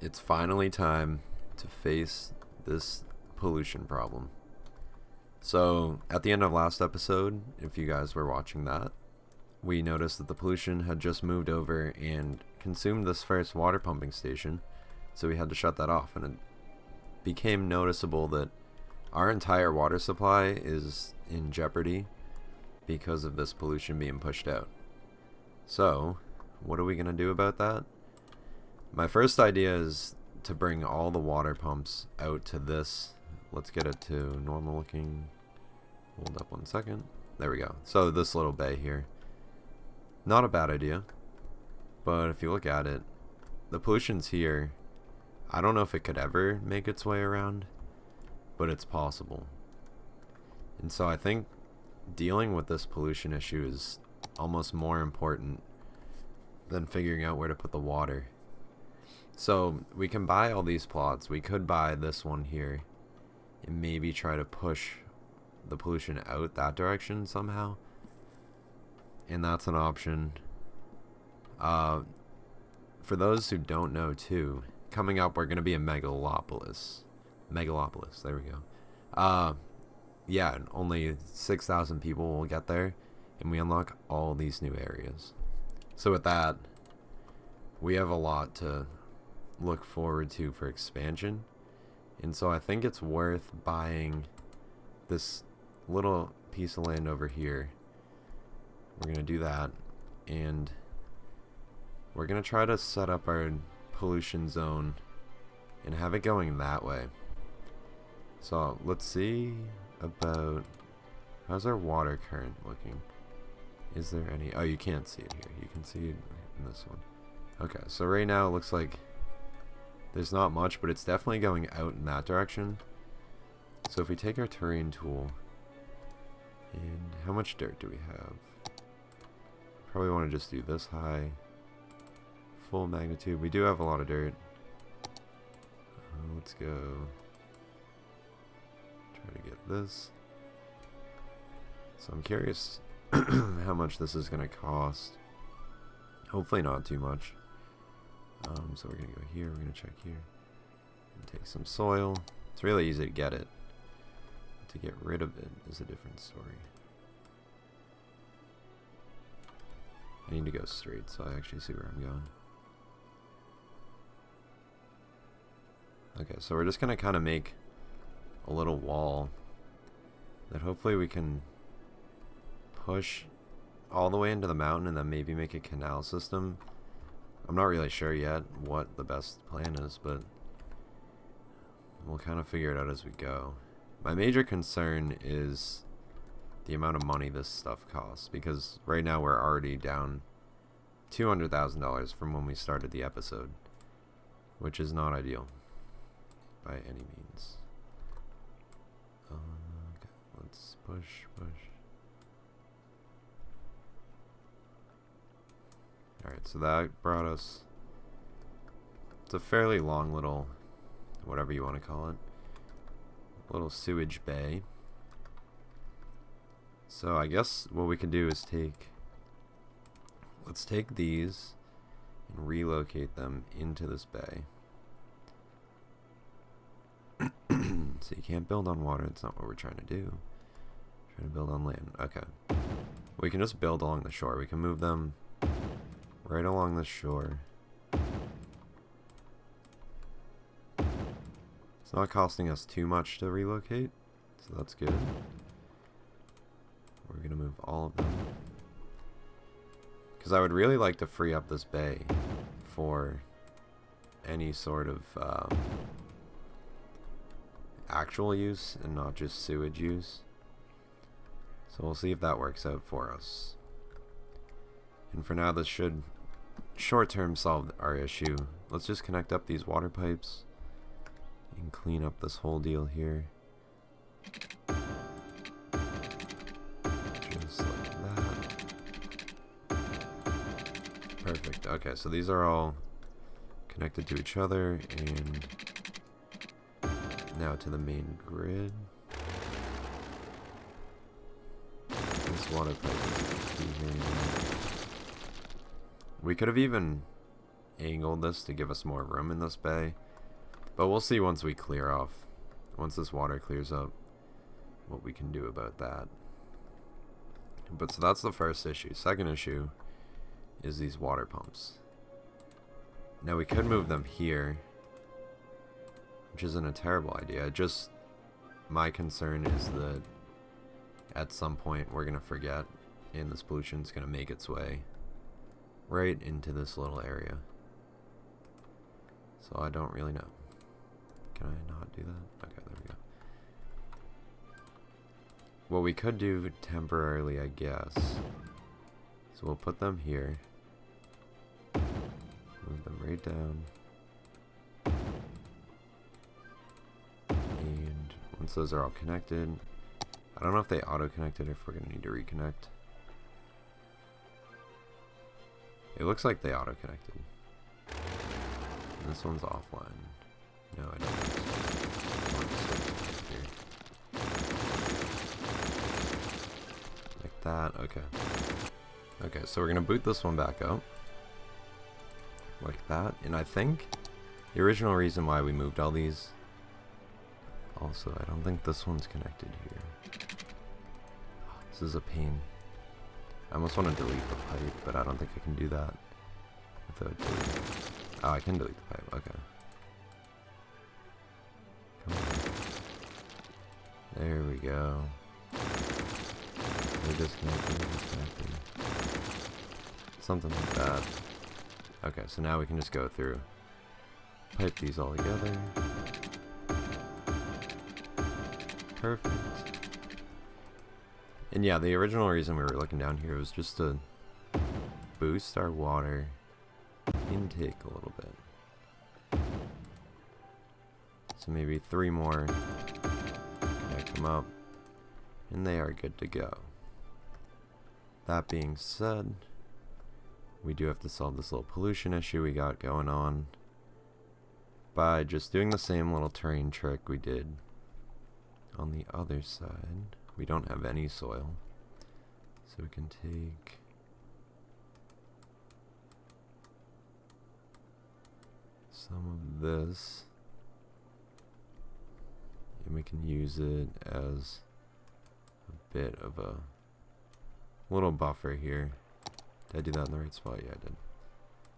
It's finally time to face this pollution problem. So, at the end of last episode, if you guys were watching that, we noticed that the pollution had just moved over and consumed this first water pumping station, so we had to shut that off, and it became noticeable that our entire water supply is in jeopardy because of this pollution being pushed out. So, what are we going to do about that? My first idea is to bring all the water pumps out to this. Let's get it to normal looking. Hold up 1 second. There we go. So this little bay here. Not a bad idea. But if you look at it, the pollution's here. I don't know if it could ever make its way around, but it's possible. And so I think dealing with this pollution issue is almost more important than figuring out where to put the water. So we can buy all these plots. We could buy this one here and maybe try to push the pollution out that direction somehow. And that's an option. For those who don't know too, coming up we're going to be in Megalopolis. There we go. Yeah, only 6,000 people will get there, and we unlock all these new areas. So with that, we have a lot to look forward to for expansion, and so I think it's worth buying this little piece of land over here. We're gonna do that, and we're gonna try to set up our pollution zone and have it going that way. So let's see about how's our water current looking. Is there any? Oh, you can't see it here. You can see it in this one. Okay, so right now it looks like there's not much, but it's definitely going out in that direction. So if we take our terrain tool, and how much dirt do we have? Probably want to just do this high, full magnitude. We do have a lot of dirt. Let's go try to get this. So I'm curious how much this is going to cost. Hopefully not too much. So we're going to go here, we're going to check here, and take some soil. It's really easy to get it. To get rid of it is a different story. I need to go straight so I actually see where I'm going. Okay, so we're just going to kind of make a little wall that hopefully we can push all the way into the mountain and then maybe make a canal system. I'm not really sure yet what the best plan is, but we'll kind of figure it out as we go. My major concern is the amount of money this stuff costs, because right now we're already down $200,000 from when we started the episode, which is not ideal by any means. Okay, let's push. Alright, so that brought us, it's a fairly long little, whatever you want to call it, little sewage bay. So I guess what we can do is let's take these and relocate them into this bay. So you can't build on water, it's not what we're trying to do. We're trying to build on land. Okay. We can just build along the shore. We can move them right along the shore. It's not costing us too much to relocate, so that's good. We're gonna move all of them, because I would really like to free up this bay for any sort of actual use and not just sewage use. So we'll see if that works out for us. And for now, this should short-term solve our issue. Let's just connect up these water pipes and clean up this whole deal here. Just like that. Perfect. Okay, so these are all connected to each other, and now to the main grid. This water pipe is here. We could have even angled this to give us more room in this bay. But we'll see once we clear off. Once this water clears up, what we can do about that. But so that's the first issue. Second issue is these water pumps. Now we could move them here, which isn't a terrible idea. Just my concern is that at some point we're going to forget and this pollution's going to make its way right into this little area. So I don't really know. Can I not do that? Okay, there we go. What we could do temporarily, I guess. So we'll put them here. Move them right down. And once those are all connected, I don't know if they auto-connected or if we're going to need to reconnect. It looks like they auto-connected. And this one's offline. No, I don't. Like that, okay. Okay, so we're gonna boot this one back up. Like that, and I think the original reason why we moved all these, also, I don't think this one's connected here. This is a pain. I almost want to delete the pipe, but I don't think I can do that without deleting. Oh, I can delete the pipe, okay. There we go. They're disconnecting. Something like that. Okay, so now we can just go through, pipe these all together. Perfect. And yeah, the original reason we were looking down here was just to boost our water intake a little bit. So maybe 3 more. Connect them up, and they are good to go. That being said, we do have to solve this little pollution issue we got going on by just doing the same little terrain trick we did on the other side. We don't have any soil, so we can take some of this and we can use it as a bit of a little buffer here. Did I do that in the right spot? Yeah, I did.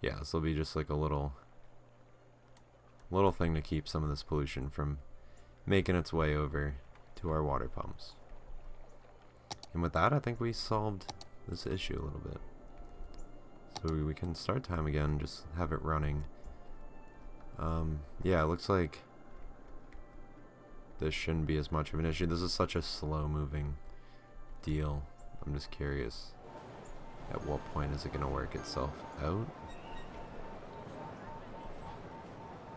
Yeah, this will be just like a little thing to keep some of this pollution from making its way over to our water pumps. And with that, I think we solved this issue a little bit. So we can start time again, just have it running. Yeah, it looks like this shouldn't be as much of an issue. This is such a slow moving deal. I'm just curious, at what point is it going to work itself out?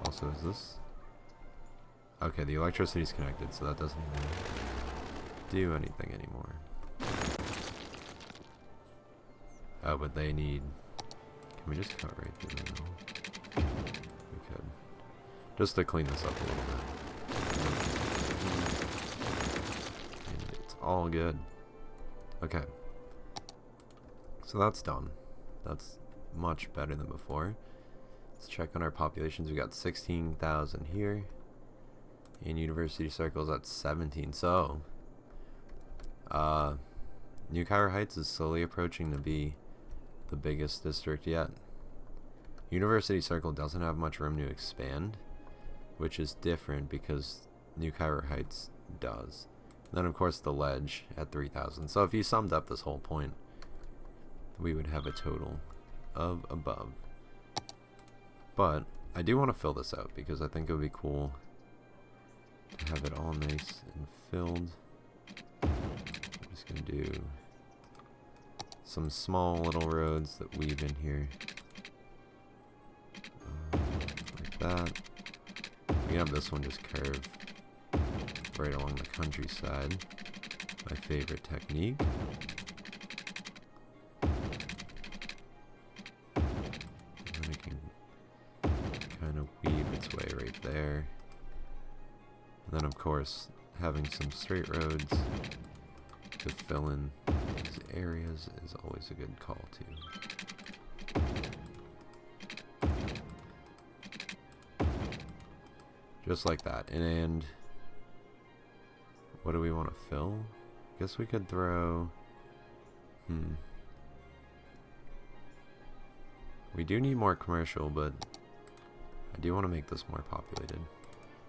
Also, is this... Okay, the electricity's connected, so that doesn't even do anything anymore. Oh, but they need... Can we just cut right through the middle? We could. Just to clean this up a little bit. And it's all good. Okay. So that's done. That's much better than before. Let's check on our populations. We got 16,000 here. And University Circle's at 17. So, New Cairo Heights is slowly approaching to be the biggest district yet. University Circle doesn't have much room to expand, which is different because New Cairo Heights does. And then of course the ledge at 3,000. So if you summed up this whole point, we would have a total of above. But I do want to fill this out because I think it would be cool to have it all nice and filled. I'm just going to do some small little roads that weave in here. Like that. We can have this one just curve right along the countryside. My favorite technique. And then it can kind of weave its way right there. And then of course, having some straight roads to fill in these areas is always a good call too. Just like that. And what do we want to fill? Guess we could throw... We do need more commercial, but I do want to make this more populated.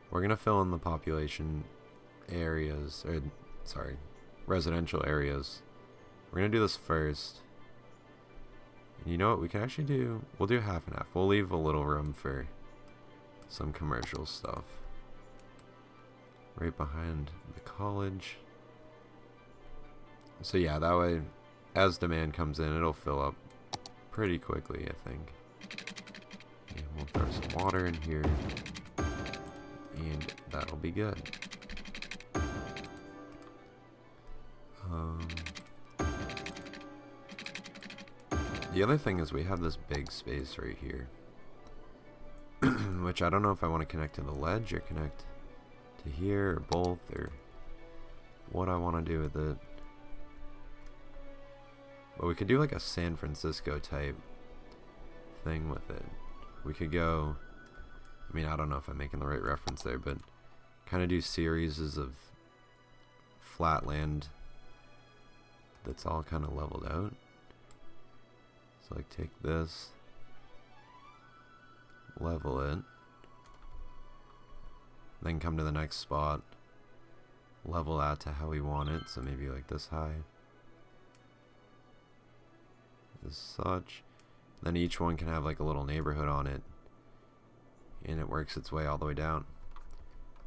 We're going to fill in the population areas, or sorry, residential areas. We're going to do this first. And you know what, we can actually do, we'll do half and half. We'll leave a little room for some commercial stuff. Right behind the college. So yeah, that way, as demand comes in, it'll fill up pretty quickly, I think. And we'll throw some water in here. And that'll be good. The other thing is we have this big space right here. Which I don't know if I want to connect to the ledge or connect to here or both or what I want to do with it. But we could do like a San Francisco type thing with it. We could go, I mean, I don't know if I'm making the right reference there, but kind of do series of flat land that's all kind of leveled out. So like take this, level it, then come to the next spot, level that to how we want it, so maybe like this high, as such. Then each one can have like a little neighborhood on it, and it works its way all the way down.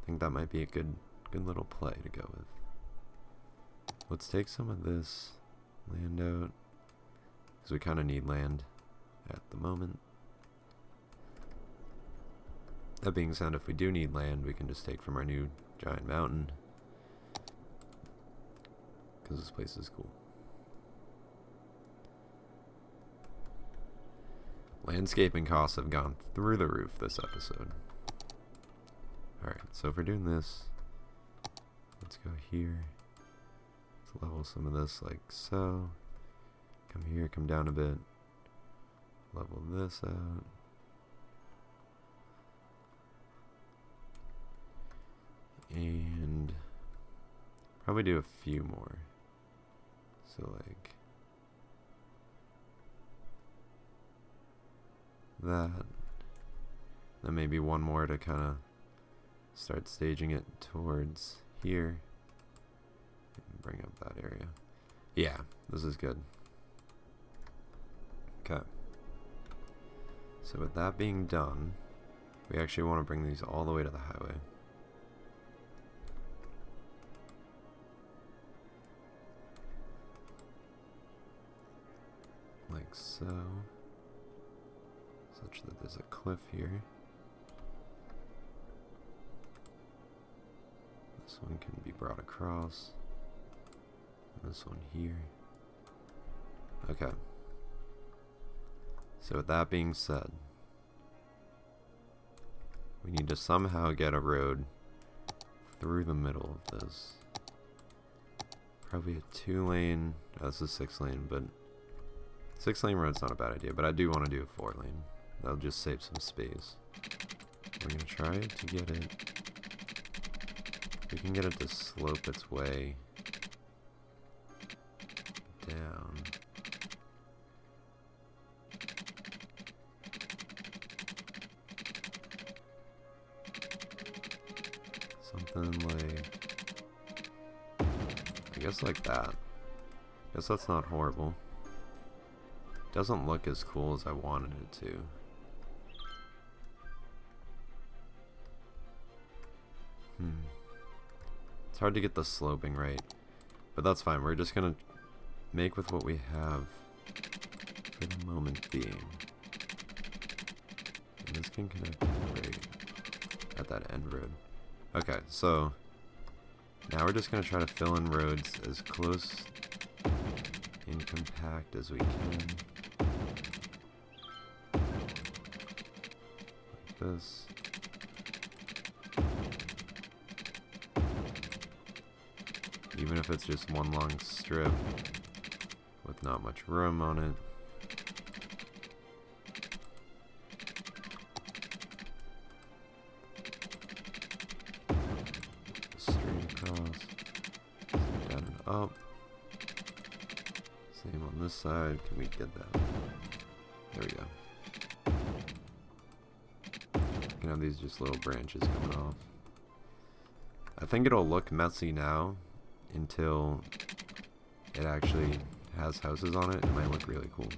I think that might be a good little play to go with. Let's take some of this land out, because we kind of need land at the moment. That being said, if we do need land, we can just take from our new giant mountain, because this place is cool. Landscaping costs have gone through the roof this episode. Alright, so if we're doing this, let's go here. Let's level some of this like so. Come here, come down a bit. Level this out. And probably do a few more. So like that. Then maybe one more to kind of start staging it towards here. And bring up that area. Yeah, this is good. Okay. So with that being done, we actually want to bring these all the way to the highway. Like so. Such that there's a cliff here. This one can be brought across. And this one here. Okay. So with that being said, we need to somehow get a road through the middle of this. Probably a 2-lane, this is 6-lane, but 6-lane road's not a bad idea, but I do want to do a 4-lane. That'll just save some space. We're going to try to get it, we can get it to slope its way down. Something like, I guess like that. Guess that's not horrible. Doesn't look as cool as I wanted it to. It's hard to get the sloping right, but that's fine. We're just gonna make with what we have for the moment being. And this can connect right at that end road. Okay, so now we're just going to try to fill in roads as close and compact as we can. Like this. Even if it's just one long strip with not much room on it. up. Same on this side. Can we get that? There we go. You can have these just little branches coming off. I think it'll look messy now until it actually has houses on it. It might look really cool.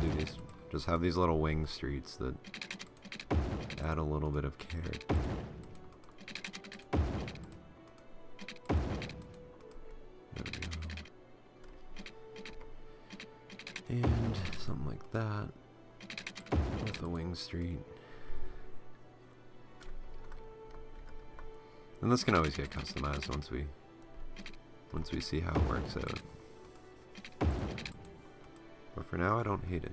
Do these, just have these little wing streets that add a little bit of character. There we go. And something like that with the wing street. And this can always get customized once we see how it works out. But for now, I don't hate it.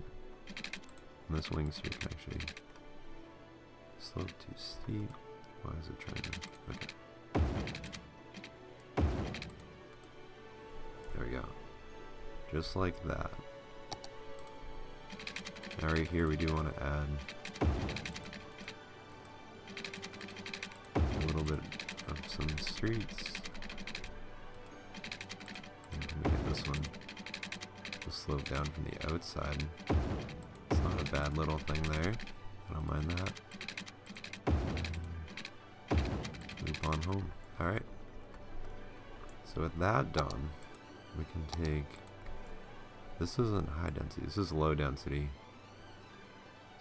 And this wing street can actually slope too steep. Why is it trying to? Okay. There we go. Just like that. Now right here, we do want to add a little bit of some streets. And can we get this one to slope down from the outside? It's not a bad little thing there. I don't mind that. Loop on home. Alright. So with that done, we can take... This isn't high density, this is low density.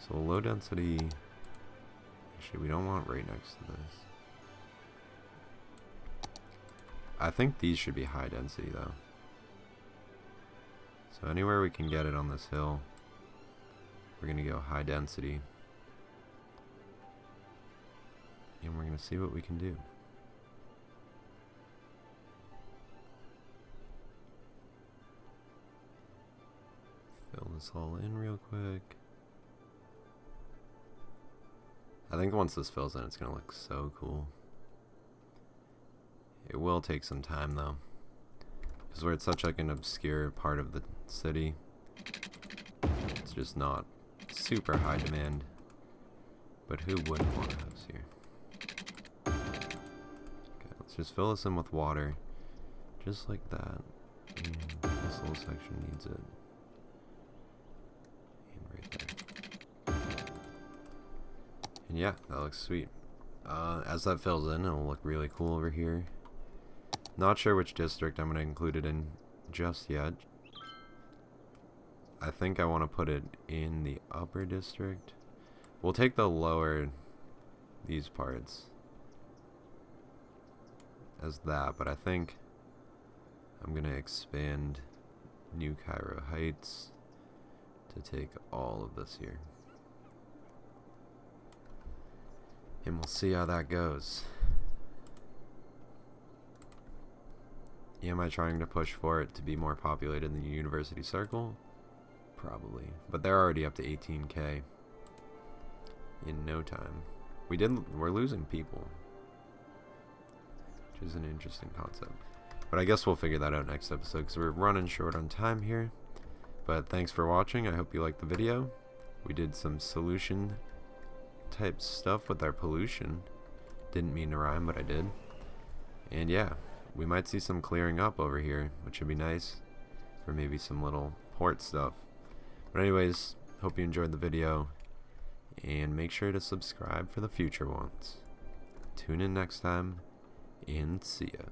So low density... Actually, we don't want right next to this. I think these should be high density though. So anywhere we can get it on this hill, we're going to go high density. And we're going to see what we can do. Fill this all in real quick. I think once this fills in, it's going to look so cool. It will take some time though, because we're at such like an obscure part of the city. It's just not super high demand. But who wouldn't want a house here? Okay, let's just fill this in with water, just like that. And this little section needs it. And right there. And yeah, that looks sweet. As that fills in, it'll look really cool over here. Not sure which district I'm going to include it in just yet. I think I want to put it in the upper district. We'll take the lower, these parts, as that, but I think I'm going to expand New Cairo Heights to take all of this here. And we'll see how that goes. Am I trying to push for it to be more populated than the University Circle? Probably. But they're already up to 18k in no time. We're losing people, which is an interesting concept. But I guess we'll figure that out next episode because we're running short on time here. But thanks for watching. I hope you liked the video. We did some solution type stuff with our pollution. Didn't mean to rhyme, but I did. And yeah, we might see some clearing up over here, which would be nice for maybe some little port stuff. But anyways, hope you enjoyed the video, and make sure to subscribe for the future ones. Tune in next time, and see ya.